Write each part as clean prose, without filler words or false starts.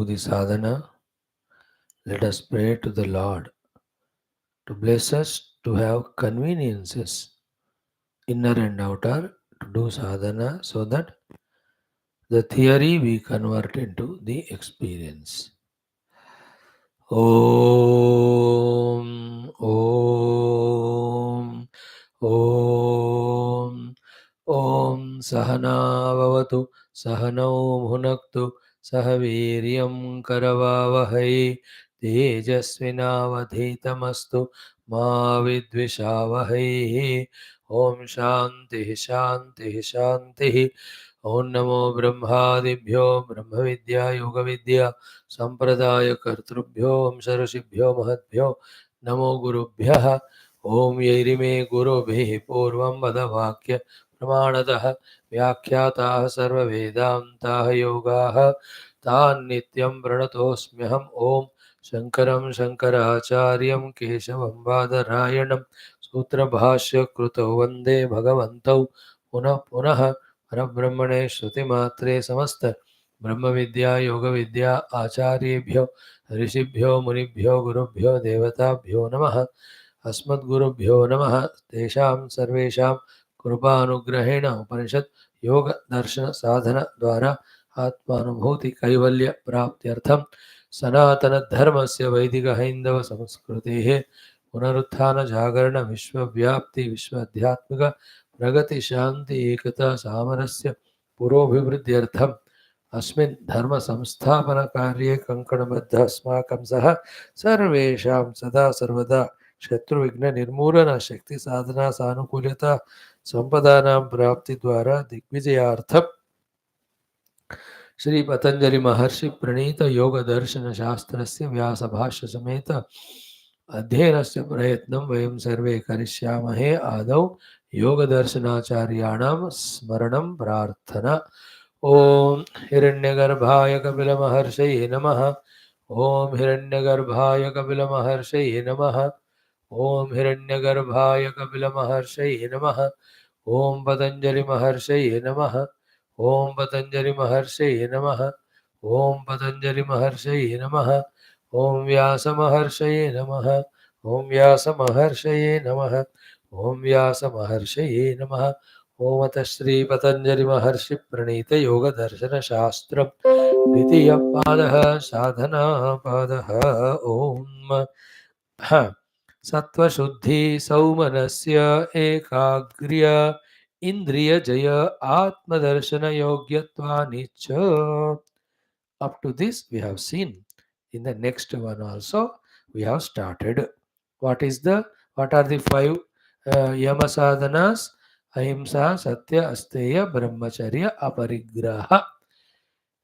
the sadhana, let us pray to the Lord to bless us to have conveniences, inner and outer, to do sadhana so that the theory we convert into the experience. Om, Om, Om. Om Sahana Vavatu Sahanau Bhunaktu Sahaviryam Karavavahai Tejasvinavadhitamastu Ma Vidvishavahai. Om Shanti Shanti Shanti. Om Namo Brahmadibhyo Brahma Vidya Yoga Vidya Sampradaya Kartrubhyo Om Sarashibhyo Mahatbhyo Namo Gurubhyaha. Om Yairime Gurubhi Purvam Vadavakya प्रमाणतः व्याख्याताः सर्ववेदान्ताः योगाः तान् नित्यं प्रणतोऽस्म्यहम् ॐ शङ्करं शङ्कराचार्यं केशवं बादरायणं सूत्रभाष्यकृतौ वन्दे भगवन्तौ पुनः पुनः परब्रह्मणे श्रुतिमात्रे समस्त ब्रह्मविद्या योगविद्या आचार्येभ्यो ऋषिभ्यो मुनिभ्यो गुरुभ्यो देवताभ्यो नमः अस्मद्गुरुभ्यो नमः तेषां सर्वेषां कृपानुग्रहेण उपनिषद योग दर्शन साधन द्वारा आत्मानुभूति कैवल्य प्राप्त्यर्थम सनातन धर्मस्य वैदिक हैंदव संस्कृतेः पुनरुत्थान जागरण विश्वव्याप्ति विश्वाध्यात्मिक प्रगति शांति एकता सामरस्य पुरोभिवृद्ध्यर्थम अस्मिन् धर्म संस्थापन कार्ये कंकणबद्ध अस्माकं सह सर्वेषां सदा सर्वदा शत्रुविघ्न निर्मूलन शक्ति साधना सानुकूलता संपदानां प्राप्ति द्वारा दिग्विजयार्थम श्री पतंजलि महर्षि प्रणीत योग दर्शन शास्त्रस्य व्यास भाष्य समेत अध्ययनस्य प्रयत्नं वयं सर्वे करिष्यामहे। आदौ योग दर्शनाचार्याणां स्मरणं प्रार्थना। ओम हिरण्यगर्भाय कपिलमहर्षये नमः। ओम हिरण्यगर्भाय कपिलमहर्षये नमः। ओम हिरण्यगर्भाय कपिलमहर्षये नमः। ओम पतंजलि महर्षये नमः। ओम पतंजलि महर्षये नमः। ओम पतंजलि महर्षये नमः। ओम व्यास महर्षये नमः। ओम व्यास महर्षये नमः। ओम व्यास महर्षये नमः। ओम अथ श्री पतंजलि महर्षि प्रणीत योग दर्शन शास्त्र द्वितीय पादः साधना पादः। ओम सत्वशुद्धि सौमनस्य एकाग्र्य इंद्रियजय आत्मदर्शन योग्यत्वानिच. Up to this we have seen. In the next one also we have started. What are the five yama sadhanas? Ahimsa, satya, asteya, brahmacharya, aparigraha.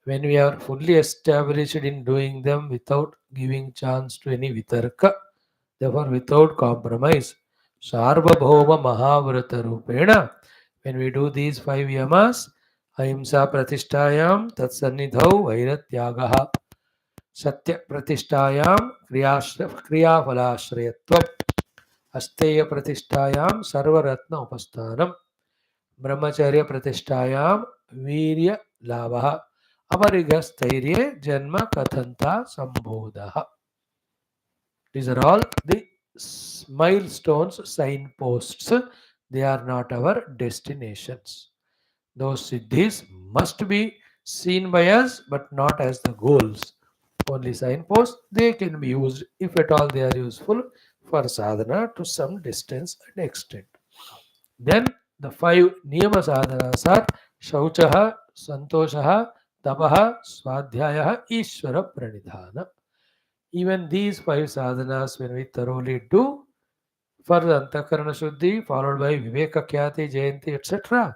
When we are fully established in doing them without giving chance to any vitarka, therefore without compromise, sarvabhauma mahavrata rupena, when we do these five yamas, ahimsa pratishtayam tatsannidhau vairatyagaha, satya pratishtayam kriyafalashrayatvam, asteya pratishtayam sarvaratna upasthanam, brahmacharya pratishtayam virya labha, अपरिगस्थैर्ये जन्म कथंता संबोधः. These are all the milestones, signposts. They are not our destinations. Those siddhis must be seen by us, but not as the goals. Only signposts. They can be used, if at all they are useful, for sadhana to some distance and extent. Then the five niyama sadhanas are shauchaha, santoshaha, tapaha, swadhyaya, ishvara pranidhana. Even these five sadhanas, when we thoroughly do, for the antakarana shuddhi, followed by viveka khyati, jayanti, etc.,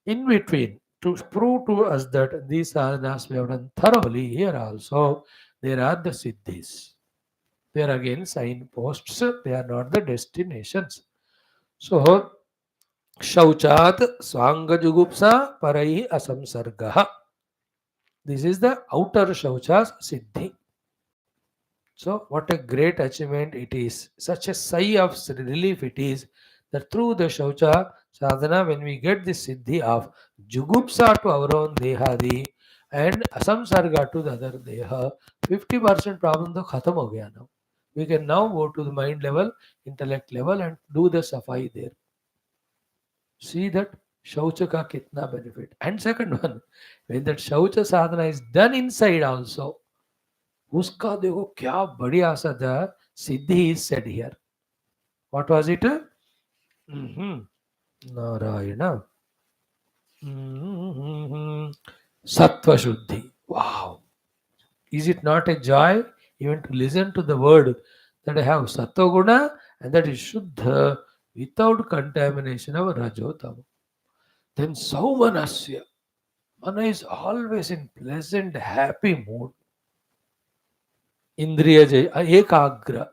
in between, to prove to us that these sadhanas we have done thoroughly, here also there are the siddhis. They are again signposts, they are not the destinations. So, shauchat swanga jugupsa parai asamsargaha. This is the outer shauchas siddhi. So, what a great achievement it is. Such a sigh of relief it is that through the Shaucha sadhana, when we get the siddhi of Jugupsa to our own Dehadi, and samsarga to the other deha. 50% problem to khatam ho gaya now. We can now go to the mind level, intellect level, and do the safai there. See that shaucha ka kitna benefit. And second one, when that shaucha sadhana is done inside also, उसका देखो क्या बढ़िया सा था सिद्धि is said here. What was it? Narayana. Sattva Shuddhi. Wow. Is it not a joy even to listen to the word that I have Sattva Guna and that is Shuddha without contamination of Rajotama? Then Saumanasya. Mana is always in pleasant, happy mood. Indriya Ekagra.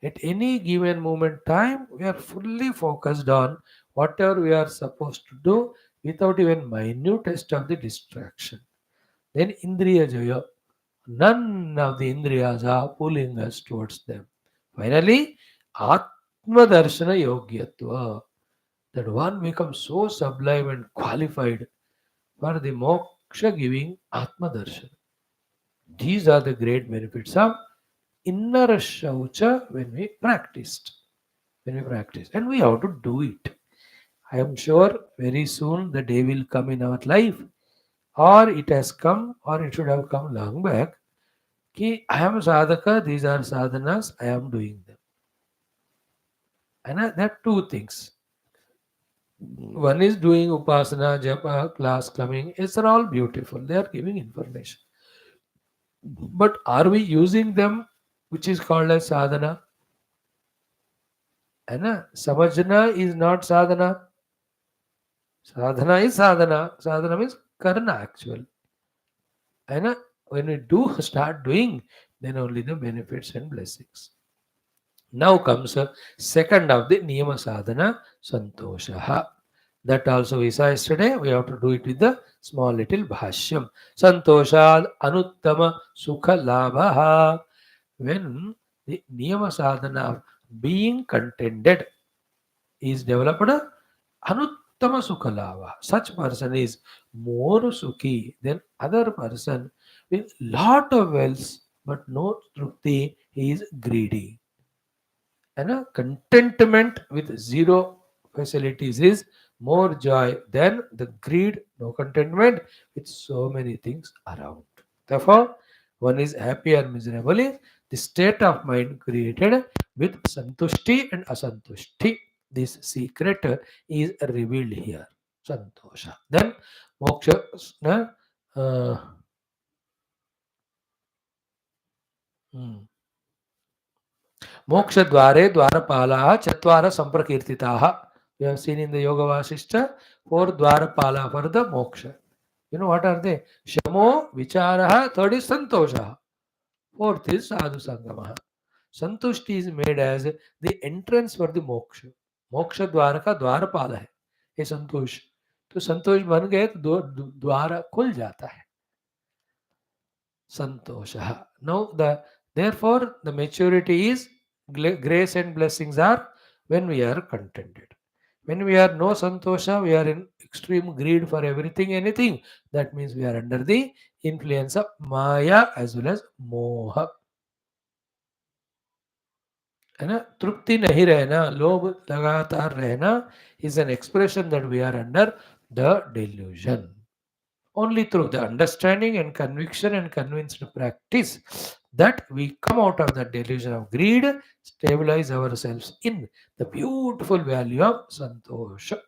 At any given moment time, we are fully focused on whatever we are supposed to do without even minutest of the distraction. Then Indriya Jaya. None of the Indriyas are pulling us towards them. Finally, Atma Darshana Yogyatva. That one becomes so sublime and qualified for the moksha giving Atma Darshana. These are the great benefits of inner shaucha when we practiced. When we practice. And we have to do it. I am sure very soon the day will come in our life, or it has come, or it should have come long back. Ki I am sadhaka, these are sadhanas, I am doing them. And there are two things. One is doing upasana, japa, class coming. It's all beautiful. They are giving information. But are we using them, which is called as sadhana? And samajna is not sadhana. Sadhana is sadhana. Sadhana means karna actual. And when we do start doing, then only the benefits and blessings. Now comes a second of the niyama sadhana, santosha. That also we saw yesterday. We have to do it with the small little bhashyam. Santosha anuttama sukha labha. When the niyama sadhana of being contented is developed, anuttama sukha labha. Such person is more sukhi than other person with lot of wealth but no trupti. He is greedy. And a contentment with zero facilities is more joy than the greed, no contentment with so many things around. Therefore, one is happy or miserable is the state of mind created with santushti and asantushti. This secret is revealed here. Santosha. Then moksha. Uh, hmm. Mokshadware Dwarapala Chatvara Samprakirtitaha. We have seen in the Yoga Vasishta 4 Dwarapala for the moksha. You know what are they? Shamo, Vicharaha, third is Santosha. Fourth is Sadhu Sangamaha. Santushti is made as the entrance for the moksha. मोक्ष द्वार का द्वारपाल है ये संतोष. तो संतोष बन गए तो द्वार खुल जाता है. Santosha. Now therefore the maturity is grace and blessings are when we are contented. When we are no santosha, we are in extreme greed for everything, anything. That means we are under the influence of maya as well as moha. है ना. तृप्ति नहीं रहना, लोभ लगातार रहना is an expression that we are under the delusion. Only through the understanding and conviction and convinced practice that we come out of the delusion of greed, stabilize ourselves in the beautiful value of santosha.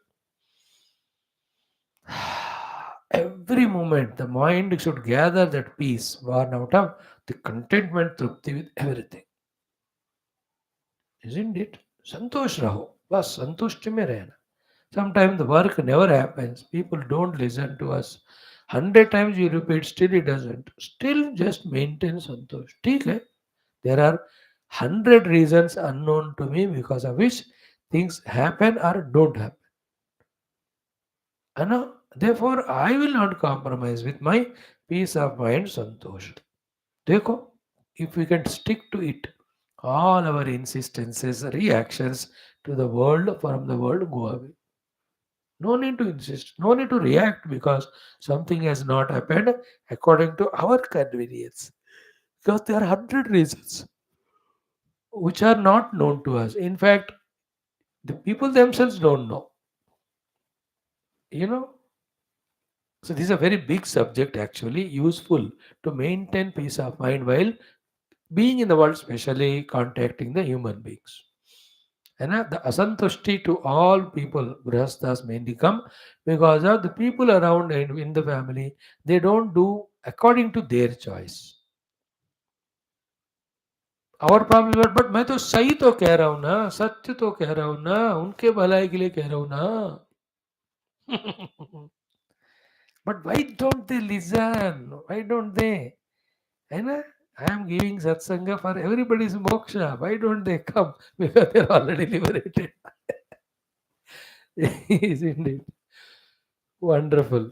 Every moment the mind should gather that peace born out of the contentment, trupti with everything. Isn't it? Santosh raho. Bas santushti mein rehna. Sometimes the work never happens. People don't listen to us. 100 times you repeat, still it doesn't. Still just maintain santosh. ठीक है? There are 100 reasons unknown to me because of which things happen or don't happen. And therefore, I will not compromise with my peace of mind, santosh. देखो, if we can stick to it, all our insistences, reactions to the world from the world go away. No need to insist, no need to react because something has not happened according to our convenience. Because there are 100 reasons which are not known to us. In fact, the people themselves don't know. You know, so this is a very big subject actually, useful to maintain peace of mind while being in the world, especially contacting the human beings. And the asantushti to all people, grihasthas mainly come because of the people around and in the family, they don't do according to their choice. और problem but मैं तो सही तो कह रहा हूँ ना, सत्य तो कह रहा हूँ ना, उनके भलाई के लिए कह रहा हूँ ना. But why don't they listen? Why don't they? है ना? I am giving satsanga for everybody's moksha. Why don't they come? Because they are already liberated. Isn't it wonderful?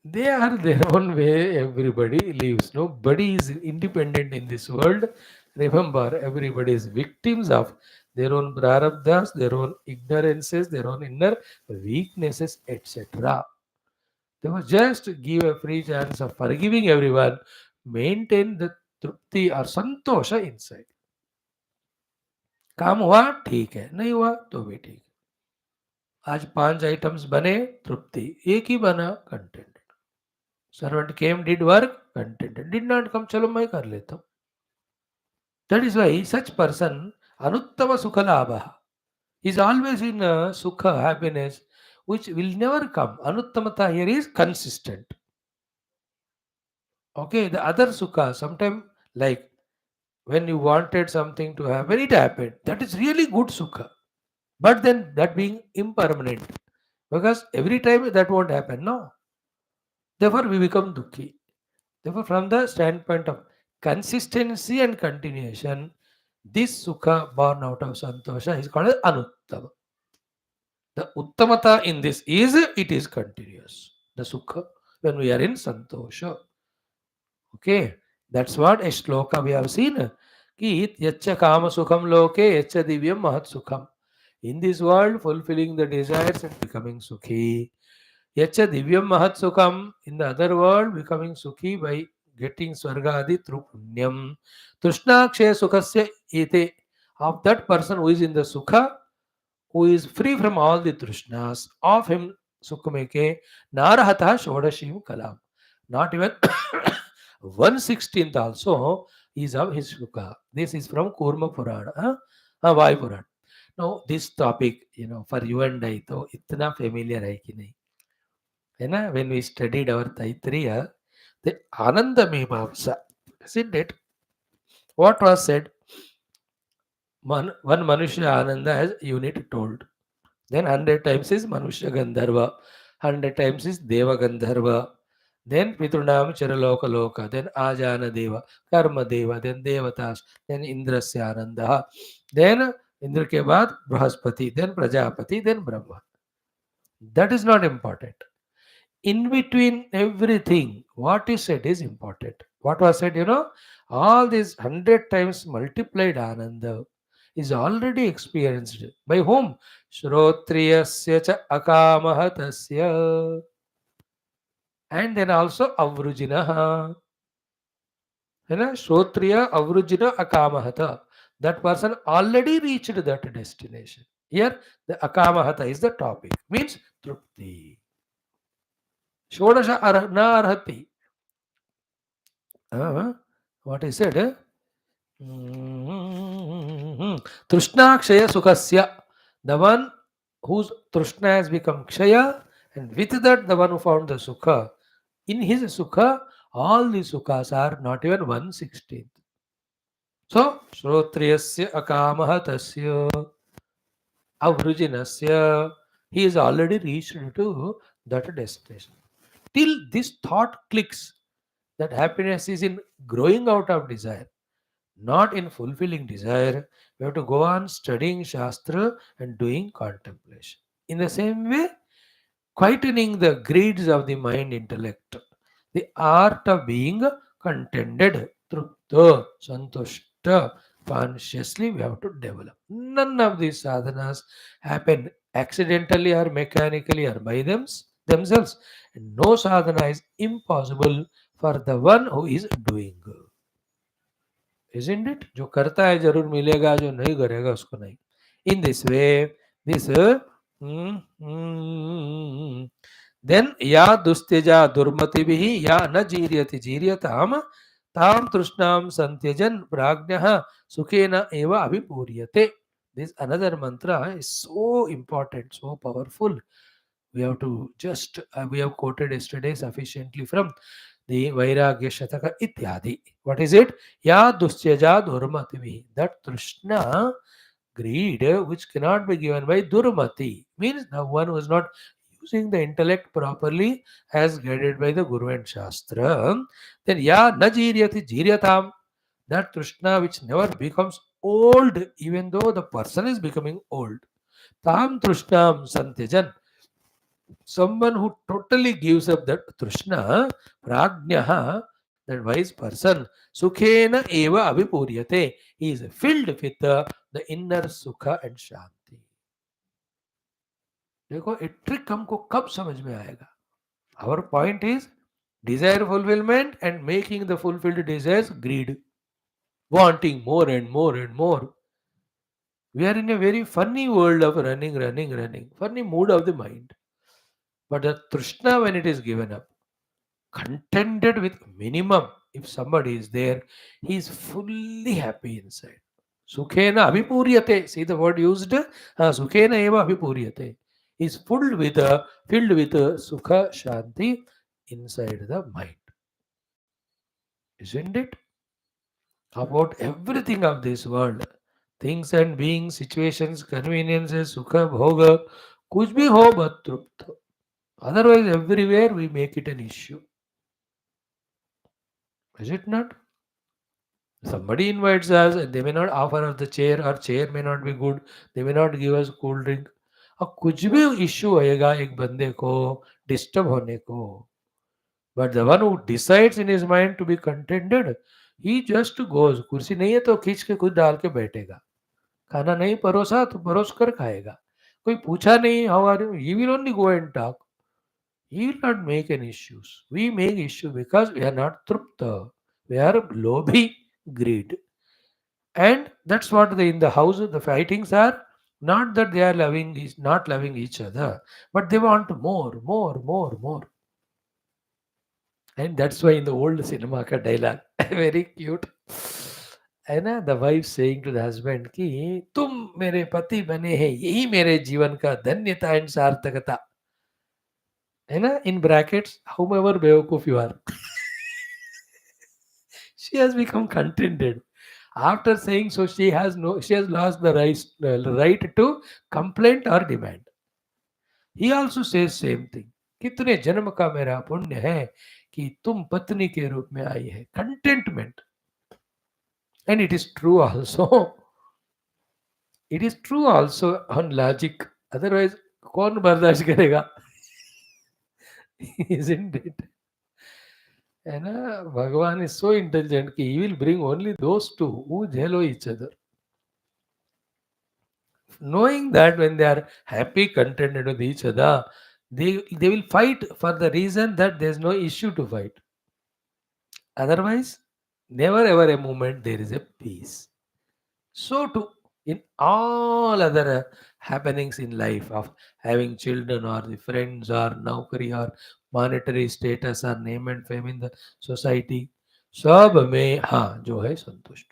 They are their own way, everybody lives. Nobody is independent in this world. Remember, everybody is victims of their own prarabdhas, their own ignorances, their own inner weaknesses, etc. They must just give a free chance of forgiving everyone, maintain the trupti or santosha inside. काम हुआ ठीक है, नहीं हुआ तो भी ठीक है. आज 5 आइटम्स बने, तृप्ति. एक ही बना, content. Servant came, did work, contented. Did not come, चलो मैं कर लेता हूँ. That is why such person अनुत्तम सुख लाभ is always in sukha, happiness, which will never come. Anuttamata here is consistent. Okay, the other sukha, sometime like when you wanted something to happen, it happened. That is really good sukha. But then that being impermanent, because every time that won't happen, no. Therefore, we become dukhi. Therefore, from the standpoint of consistency and continuation, this sukha born out of santosha is called as anuttama. The uttamata in this is it is continuous. The sukha when we are in santosha. Okay, that's what a shloka we have seen. Ki yacha kama sukham loke yacha divyam mahat sukham. In this world, fulfilling the desires and becoming sukhi. Yacha divyam mahat sukham. In the other world, becoming sukhi by getting swargadi through punyam. Trishna kshaya sukhasya ete. Of that person who is in the sukha, who is free from all the trishnas, of him sukhameke narahata shodashim kalam. Not even 1/16th also is of his sukha. This is from Kurma Purana, Vai Purana. Now this topic, for you and I, तो इतना familiar है कि नहीं, है ना? When we studied our Taittiriya, the Ananda Mimamsa, isn't it? What was said? One Manushya Ananda as unit told. Then 100 times is Manushya Gandharva, 100 times is Deva Gandharva, then Pitrunam Charaloka Loka, then Ajana Deva, Karma Deva, then Devatas, then Indrasya Ananda, then Indra ke baad Brahaspati, then Prajapati, then Brahma. That is not important. In between everything, what is said is important. What was said, all these 100 times multiplied Ananda is already experienced. By whom? Shrotriyasya cha akamahatasya. And then also avrujinaha. Shrotriya avrujina akamahata. That person already reached that destination. Here, the akamahata is the topic. Means trupti. Shodasha na arhati. What I said? Trishna kshaya sukhasya. The one whose trishna has become kshaya, and with that the one who found the sukha. In his sukha, all the sukhas are not even 1/16th. So, shrotriyasya akamahatasya avrujinasya, he is already reached to that destination. Till this thought clicks that happiness is in growing out of desire, not in fulfilling desire. We have to go on studying Shastra and doing contemplation. In the same way, quietening the greeds of the mind intellect, the art of being contented, trupta, santushta, consciously we have to develop. None of these sadhanas happen accidentally or mechanically or by themselves. And no sadhana is impossible for the one who is doing. Isn't it? जो करता है जरूर मिलेगा, जो नहीं करेगा उसको नहीं. In this way, this then या दुस्त्यजा दुर्मतिभिः या न जीर्यति जीर्यताम ताम तृष्णाम संत्यजन प्राज्ञः सुखेन एव अभिपूर्यते. This another mantra is so important, so powerful. We have to just we have quoted yesterday sufficiently from the Vairagya Shataka Ityadi. What is it? Ya dustyaja durmativi. That Trishna, greed, which cannot be given by durmati, means the one who is not using the intellect properly as guided by the Guru and Shastra. Then ya najiryati jiryatam. That Trishna which never becomes old, even though the person is becoming old. Tam Trishnam Santyajan. Someone who totally gives up that Trishna, Prajnaha, that wise person, Sukhena eva abhipuryate. He is filled with the inner Sukha and Shanti. देखो ये trick हमको कब समझ में आएगा? Our point is desire fulfillment and making the fulfilled desires greed. Wanting more and more and more. We are in a very funny world of running. Funny mood of the mind. But the Trishna, when it is given up, contented with minimum, if somebody is there, he is fully happy inside. Sukhena abhipuryate. See the word used? Sukhena eva abhipuryate. He is filled with sukha shanti inside the mind. Isn't it? About everything of this world, things and beings, situations, conveniences, sukha, bhoga, kuch bhi ho but trupta. Otherwise, everywhere we make it an issue. Is it not? Somebody invites us and they may not offer us the chair, or chair may not be good, they may not give us cool drink. अब कुछ भी issue आएगा एक बंदे को disturb होने को. But the one who decides in his mind to be contented, he just goes. कुर्सी नहीं है तो खींच के खुद डाल के बैठेगा. खाना नहीं परोसा तो परोस कर खाएगा. कोई पूछा नहीं how are you, he will only go and talk. He will not make any issues. We make issue because we are not trupta. We are lobhi, greed. And that's what in the house the fightings are. Not that they are not loving each other, but they want more. And that's why in the old cinema ka dialogue, very cute. है ना, the wife saying to the husband कि तुम मेरे पति बने हैं, यही मेरे जीवन का धन्यता and सार्थकता. है ना, in brackets, however बेवकूफ you are. She has become contented. After saying so, she has lost the right to complaint or demand. He also says same thing. कितने जन्म का मेरा पुण्य है कि तुम पत्नी के रूप में आई है. Contentment. And it is true also. It is true also on logic. Otherwise, कौन बर्दाश्त करेगा? Isn't it? है ना, भगवान is so intelligent कि he will bring only those two who jello each other. Knowing that when they are happy, contented with each other, they will fight for the reason that there is no issue to fight. Otherwise, never ever a moment there is a peace. So too, in all other happenings in life of having children or the friends or naukari or monetary status or name and fame in the society, सब में हाँ जो है संतुष्ट.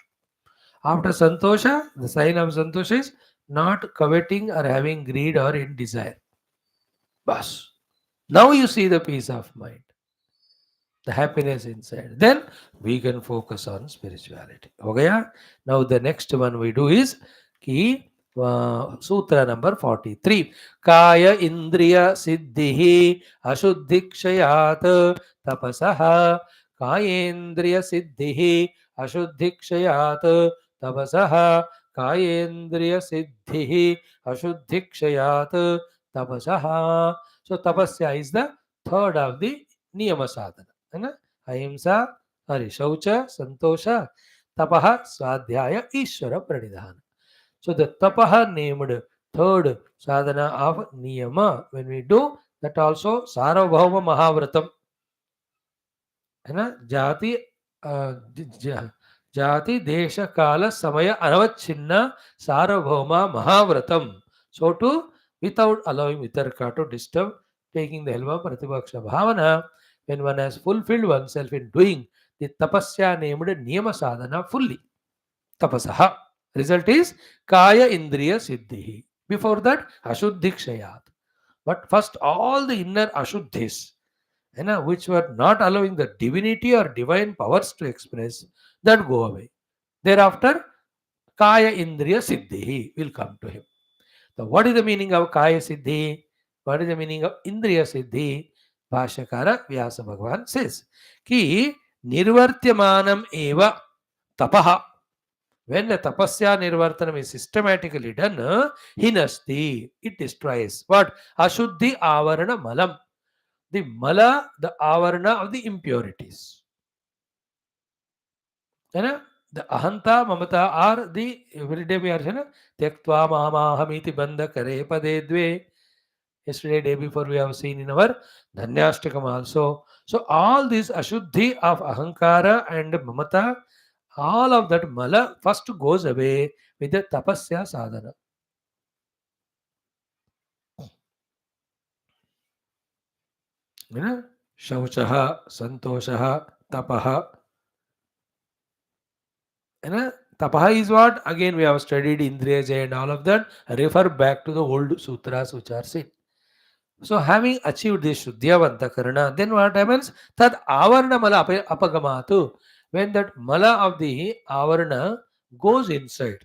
After santosha, the sign of santosha is not coveting or having greed or in desire. Bas. Now you see the peace of mind, the happiness inside. Then we can focus on spirituality. Okay? Now the next one we do is ki sutra number 43. Kaya indriya siddhihi ashuddhikshayat tapasaha. Kayendriya siddhihi ashuddhikshayat tapasaha. Kayendriya siddhihi ashuddhikshayat tapasaha. So tapasya is the third of the niyama sadhana. है ना, अहिंसा, हरि शौच, संतोष, तपः, स्वाध्याय, ईश्वर प्रणिधान. So the tapah named Third sadhana of niyama. When we do that also sarvabhauma mahavratam. है ना जाति जाति देश काल समय अनवच्छिन्न सार्वभौमा महाव्रतम. So to without allowing vitarka to disturb, taking the help of pratibhaksha bhavana, when one has fulfilled oneself in doing the tapasya named niyama sadhana fully, tapasaha, result is kaya indriya siddhi. Before that ashuddhi kshayat. But first all the inner ashuddhis, which were not allowing the divinity or divine powers to express, that go away. Thereafter, Kaya Indriya Siddhi will come to him. So, what is the meaning of Kaya Siddhi? What is the meaning of Indriya Siddhi? Bhashyakara Vyasa Bhagavan says, Ki Nirvartyamanam eva tapaha. When the tapasya nirvartanam is systematically done, hinasti, it destroys. What? Ashuddhi avarana malam. The mala, the avarana of the impurities. The ahanta, mamata are the everyday we are saying, Tyaktva mahamaham bandha kare pade dve. Yesterday, day before, we have seen in our Dhanyashtakam also. So, all this ashuddhi of ahankara and mamata, all of that mala first goes away with the tapasya sadhana. Shauchaha, santoshaha, tapaha. Tapaha is what? Again, we have studied Indriya Jaya and all of that. Refer back to the old sutras which are seen. So, having achieved this Shuddhyavanta Karana, then what happens? Tad Avarna Mala Apagamatu. When that Mala of the Avarna goes inside,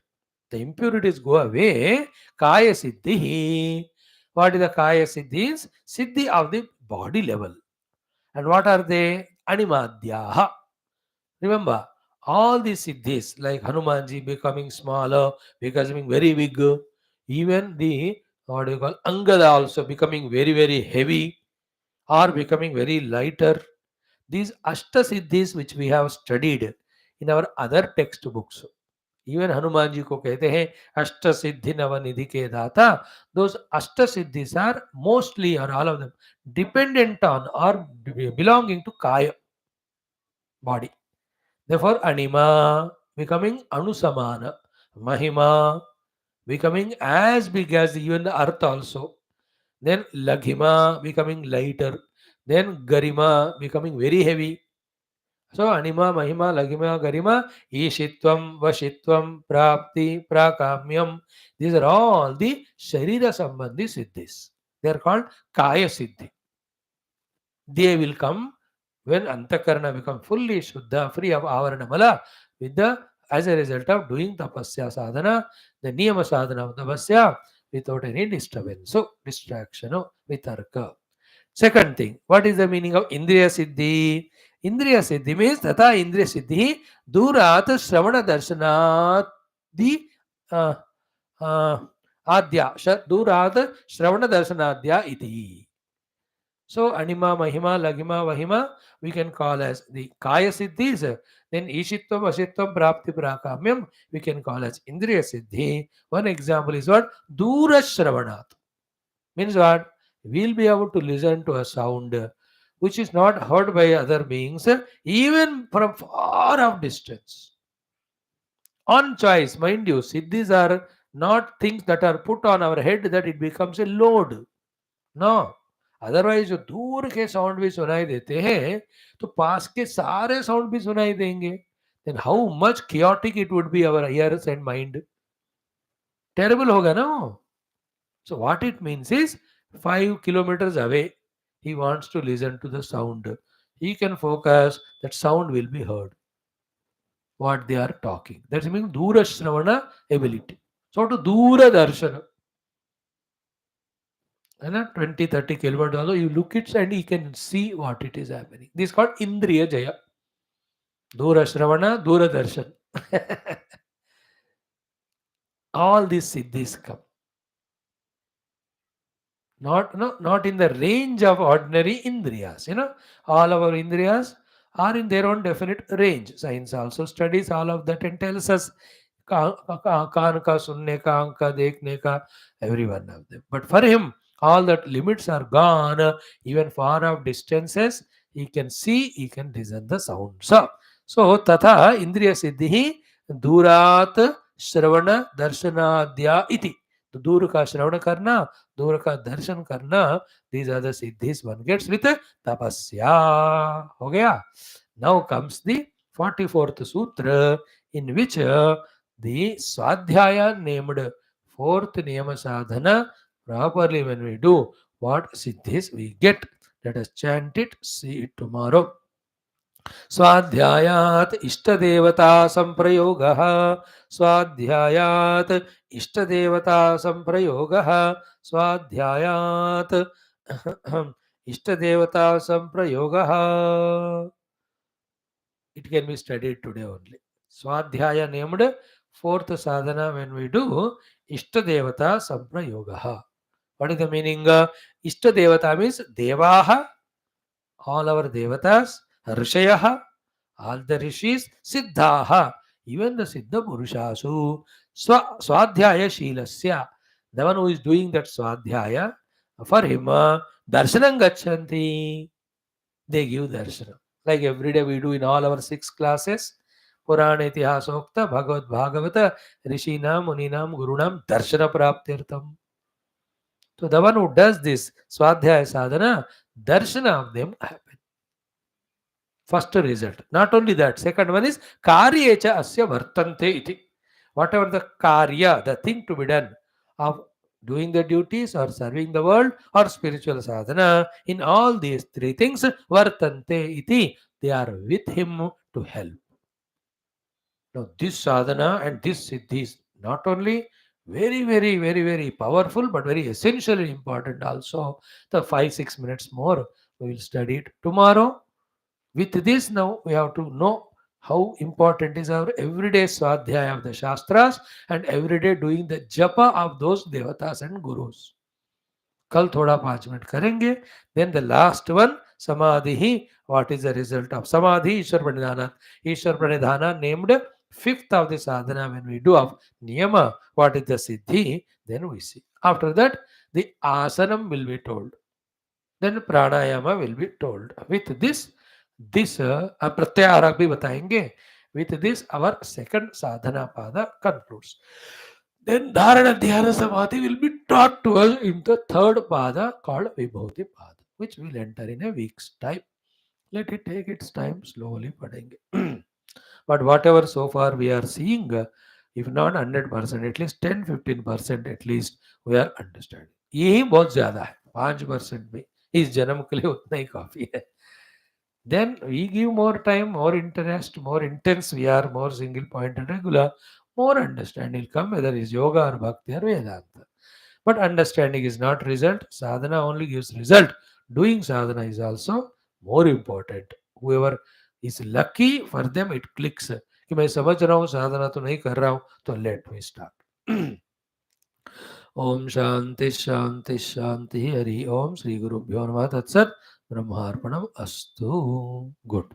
the impurities go away. Kaya Siddhi. What is the Kaya Siddhis? Siddhi of the body level. And what are they? Animadhyaha. Remember, all these siddhis like Hanumanji becoming smaller, becoming very big, even the what do you call Angada also becoming very, very heavy or becoming very lighter. These Ashta Siddhis which we have studied in our other textbooks. Even Hanumanji ko कहते हैं Ashta Siddhi Navanidhi ke Data. Those Ashta Siddhis are mostly or all of them dependent on or belonging to Kaya body. Therefore, Anima becoming Anusamana, Mahima becoming as big as even the earth also. Then Laghima becoming lighter. Then Garima becoming very heavy. So Anima, Mahima, Laghima, Garima, Ishitvam, Vashitvam, Prapti, Prakamyam. These are all the Sharira Sambandhi Siddhis. They are called Kaya Siddhi. They will come when Antakarana become fully Shuddha, free of Avarana Mala, with the as a result of doing tapasya sadhana, the niyama sadhana of tapasya, without any disturbance. So, distraction, vitarka. Second thing, what is the meaning of Indriya Siddhi? Indriya Siddhi means Tata Indriya Siddhi Durat Shravana Darshanat the Adya Durat Shravana Darshanadya iti. So, Anima, Mahima, Laghima, Vahima, we can call as the Kaya Siddhis. Then Ishitvam, Ashitvam, Prapti, Prakamyam, we can call as Indriya Siddhi. One example is what? Dura Shravanat. Means what? We'll be able to listen to a sound which is not heard by other beings, even from far off distance. On choice, mind you, Siddhis are not things that are put on our head that it becomes a load. No. Otherwise जो दूर के sound भी सुनाई देते हैं तो पास के सारे साउंड भी सुनाई देंगे. Then how much chaotic it would be our ears and mind. Terrible होगा ना. So what it means is 5 kilometers away he wants to listen to the sound. He can focus, that sound will be heard what they are talking. That means dura shravana ability. So to dura darshana, 20-30 kilometers also, you look it and you can see what it is happening. This is called Indriya Jaya. Dura Shravana, Dura Darshan. All these siddhis come. Not in the range of ordinary Indriyas. All our Indriyas are in their own definite range. Science also studies all of that and tells us कान का, सुनने का, आंख का, देखने का, every one of them. But for him, all that limits are gone. Even far off distances, he can see, he can discern the sounds. So तथा इंद्रिय सिद्धि दूरात श्रवण दर्शनाद्या इति. तो दूर का श्रवण करना, दूर का दर्शन करना, these are the siddhis one gets with tapasya. हो गया. Now comes the 44th sutra, in which the swadhyaya named fourth niyama sadhana, properly when we do, what siddhis we get. Let us chant it, see it tomorrow. स्वाध्यायात् इष्टदेवता संप्रयोगः, स्वाध्यायात् इष्टदेवता संप्रयोगः, स्वाध्यायात् इष्टदेवता संप्रयोगः. It can be studied today only. Swadhyaya named fourth sadhana when we do Ishtadevata Samprayogaha. What is the meaning? Ishtadevata means Devaha, all our Devatas, Rishayaha, all the Rishis, Siddhaha, even the Siddha Purushasu, Swadhyaya Shilasya, the one who is doing that Swadhyaya, for him, Darshanam Gachanti, they give darshanam. Like every day we do in all our 6 classes, Purana Itihasokta, Bhagavad Bhagavata, Rishinam, Muninam, Gurunam, Darshana Praptirtam. So the one who does this Swadhyaya Sadhana, Darshana of them happen. First result. Not only that, second one is Karyecha Asya Vartante iti. Whatever the Karya, the thing to be done of doing the duties or serving the world or spiritual sadhana, in all these 3 things, Vartante iti, they are with him to help. Now this sadhana and this siddhi is not only very powerful, but very essentially important also. The 5-6 minutes more, we will study it tomorrow. With this, now we have to know how important is our everyday swadhyaya of the Shastras and everyday doing the japa of those devatas and gurus. कल थोड़ा 5 minute करेंगे. Then the last one, samadhi. What is the result of samadhi? Ishwar pranidhana. Ishwar pranidhana named 5th of the sadhana when we do of niyama. What is the siddhi? Then we see. After that, the asanam will be told. Then pranayama will be told. With this प्रत्याहारक भी बताएंगे. With this, our second sadhana pada concludes. Then dharana dhyana samadhi will be taught to us in the third pada called vibhuti pada, which will enter in a week's time. Let it take its time, slowly padenge. But whatever so far we are seeing, if not 100%, at least 10-15% at least we are understanding. यही बहुत ज्यादा है. 5% भी इस जन्म के लिए उतना ही काफी है. Then we give more time, more interest, more intense we are, more single point and regular, more understanding will come, whether it's yoga or bhakti or Vedanta. But understanding is not result. Sadhana only gives result. Doing sadhana is also more important. Whoever is lucky, for them it clicks. कि मैं समझ रहा हूँ साधना तो नहीं कर रहा हूँ, तो let me start. Om Shanti शांति शांति हरि ओम. श्री गुरुभ्यो नमः. तत्सत्. ब्रह्मार्पणम अस्तु. गुड.